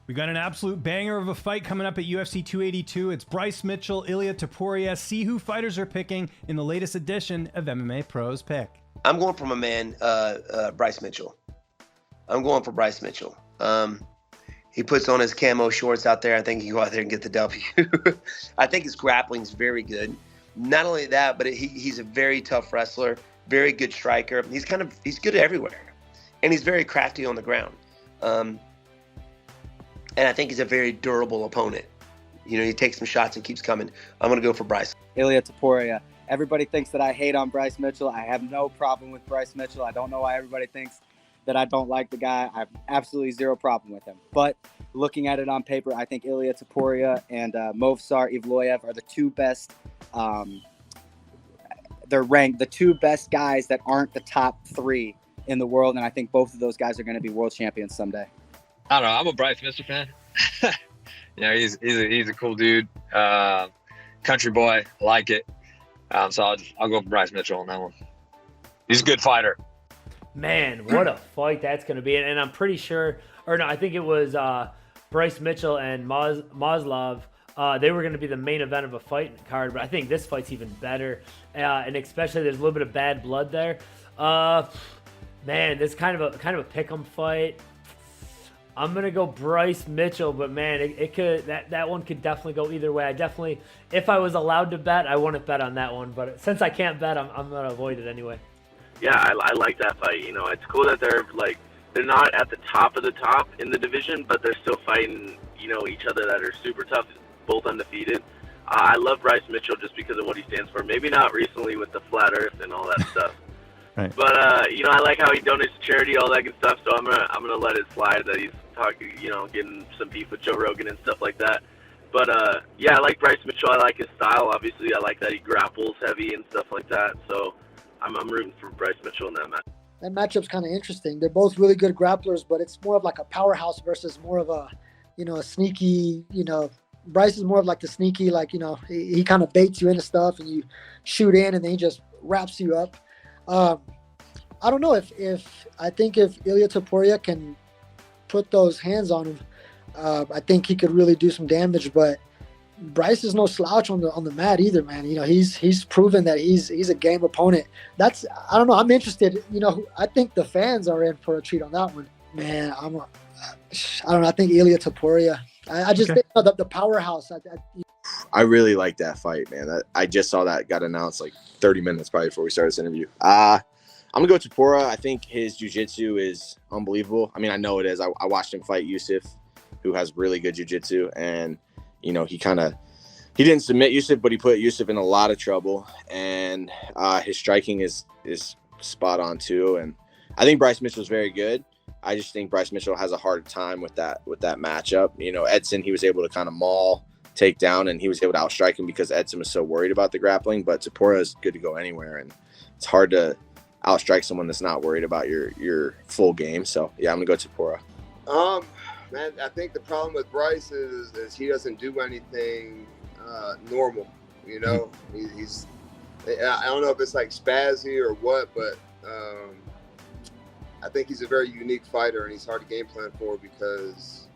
We got an absolute banger of a fight coming up at UFC 282. It's Bryce Mitchell, Ilia Topuria. See who fighters are picking in the latest edition of MMA Pros Pick. I'm going for my man, Bryce Mitchell. I'm going for Bryce Mitchell. He puts on his camo shorts out there. I think he can go out there and get the W. I think his grappling is very good. Not only that, but he's a very tough wrestler, very good striker. He's good everywhere, and he's very crafty on the ground. And I think he's a very durable opponent. You know, he takes some shots and keeps coming. I'm going to go for Bryce. Ilia Topuria. Everybody thinks that I hate on Bryce Mitchell. I have no problem with Bryce Mitchell. I don't know why everybody thinks that I don't like the guy. I have absolutely zero problem with him. But looking at it on paper, I think Ilia Topuria and Movsar Evloev are the two best. They're ranked the two best guys that aren't the top three in the world. And I think both of those guys are going to be world champions someday. I don't know. I'm a Bryce Mitchell fan. You know, he's a cool dude. Country boy. I like it. So I'll go for Bryce Mitchell on that one. He's a good fighter. Man, what a fight that's going to be. And I'm pretty sure, or no, I think it was Bryce Mitchell and Maslov. They were going to be the main event of a fight card, but I think this fight's even better. And especially there's a little bit of bad blood there. Man, this kind of a pick'em fight. I'm gonna go Bryce Mitchell, but man, it could that one could definitely go either way. I definitely, if I was allowed to bet, I wouldn't bet on that one. But since I can't bet, I'm gonna avoid it anyway. Yeah, I like that fight. You know, it's cool that they're not at the top of the top in the division, but they're still fighting, you know, each other that are super tough, both undefeated. I love Bryce Mitchell just because of what he stands for. Maybe not recently with the flat earth and all that stuff. Right. But you know, I like how he donates to charity, all that good stuff. So I'm gonna let it slide that he's talking, you know, getting some beef with Joe Rogan and stuff like that. But yeah, I like Bryce Mitchell. I like his style. Obviously, I like that he grapples heavy and stuff like that. So I'm rooting for Bryce Mitchell in that match. That matchup's kind of interesting. They're both really good grapplers, but it's more of like a powerhouse versus more of a, you know, a sneaky, you know, Bryce is more of like the sneaky, like, you know, he kind of baits you into stuff and you shoot in and then he just wraps you up. I don't know if Ilia Topuria can put those hands on him, I think he could really do some damage. But Bryce is no slouch on the mat either, man. You know, he's proven that he's a game opponent. I don't know. I'm interested. You know, I think the fans are in for a treat on that one, man. I don't know. I think Ilia Topuria. I just think the powerhouse. I really like that fight, man. I just saw that got announced like 30 minutes probably before we started this interview. I'm going to go Topuria. I think his jiu-jitsu is unbelievable. I mean, I know it is. I watched him fight Yusuf, who has really good jiu-jitsu. And, you know, he didn't submit Yusuf, but he put Yusuf in a lot of trouble. And his striking is spot on too. And I think Bryce Mitchell is very good. I just think Bryce Mitchell has a hard time with that matchup. You know, Edson, he was able to kind of maul, take down, and he was able to outstrike him because Edson was so worried about the grappling. But Topuria is good to go anywhere, and it's hard to outstrike someone that's not worried about your full game. So yeah, I'm gonna go Topuria. Man, I think the problem with Bryce is he doesn't do anything normal. You know, he's I don't know if it's like spazzy or what, but I think he's a very unique fighter and he's hard to game plan for because,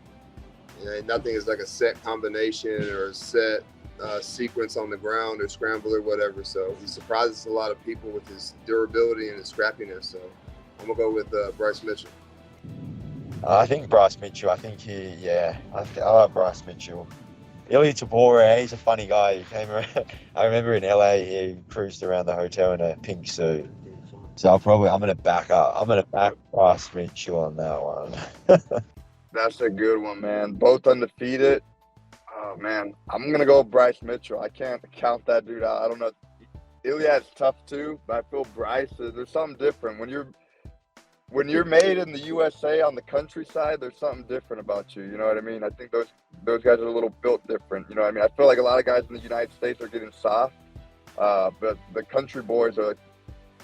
you know, nothing is like a set combination or a set sequence on the ground or scramble or whatever. So he surprises a lot of people with his durability and his scrappiness. So I'm gonna go with Bryce Mitchell. I think Bryce Mitchell. I think I like Bryce Mitchell. Ilia Topuria, he's a funny guy. He came around. I remember in LA, he cruised around the hotel in a pink suit. So I'm gonna back Bryce Mitchell on that one. That's a good one, man. Both undefeated. Oh man, I'm gonna go Bryce Mitchell. I can't count that dude out. I don't know. Ilia's tough too, but I feel Bryce. There's something different when you're made in the USA on the countryside. There's something different about you. You know what I mean? I think those guys are a little built different. You know what I mean? I feel like a lot of guys in the United States are getting soft, but the country boys are like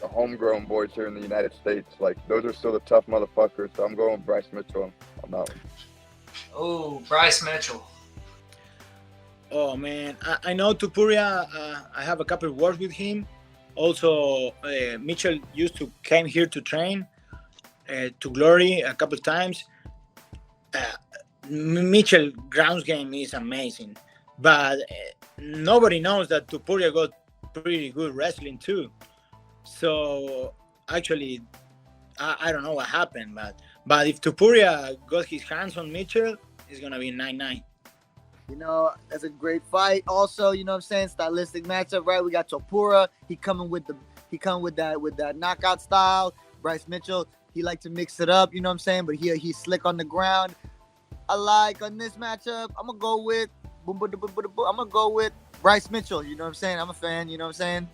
the homegrown boys here in the United States. Like those are still the tough motherfuckers. So I'm going with Bryce Mitchell on that one. Oh, Bryce Mitchell. Oh man, I know Topuria. I have a couple of words with him. Also, Mitchell used to came here to train to Glory a couple of times. Mitchell ground game is amazing, but nobody knows that Topuria got pretty good wrestling too. So actually, I don't know what happened, but if Topuria got his hands on Mitchell, it's gonna be 9-9. You know, that's a great fight. Also, you know what I'm saying, stylistic matchup, right? We got Topuria. He coming with that knockout style. Bryce Mitchell, he like to mix it up, you know what I'm saying? But he's slick on the ground. I like on this matchup, I'm gonna go with Bryce Mitchell, you know what I'm saying? I'm a fan, you know what I'm saying?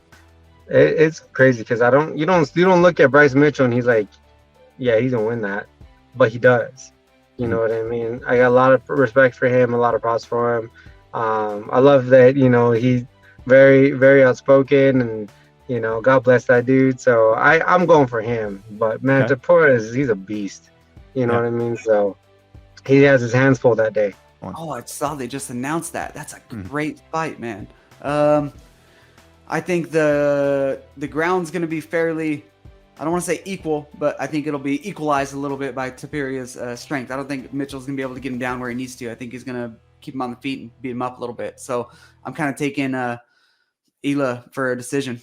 It's crazy because you don't look at Bryce Mitchell and he's like, yeah, he's gonna win that, but he does. You know what I mean? I got a lot of respect for him, a lot of props for him. I love that, he's very, very outspoken, and God bless that dude. So I'm going for him. But man, Okay. Topuria he's a beast. You know what I mean? So he has his hands full that day. Oh, I saw they just announced that. That's a great fight, man. I think the ground's going to be fairly, I don't want to say equal, but I think it'll be equalized a little bit by Topuria's strength. I don't think Mitchell's going to be able to get him down where he needs to. I think he's going to keep him on the feet and beat him up a little bit. So I'm kind of taking Ilia for a decision.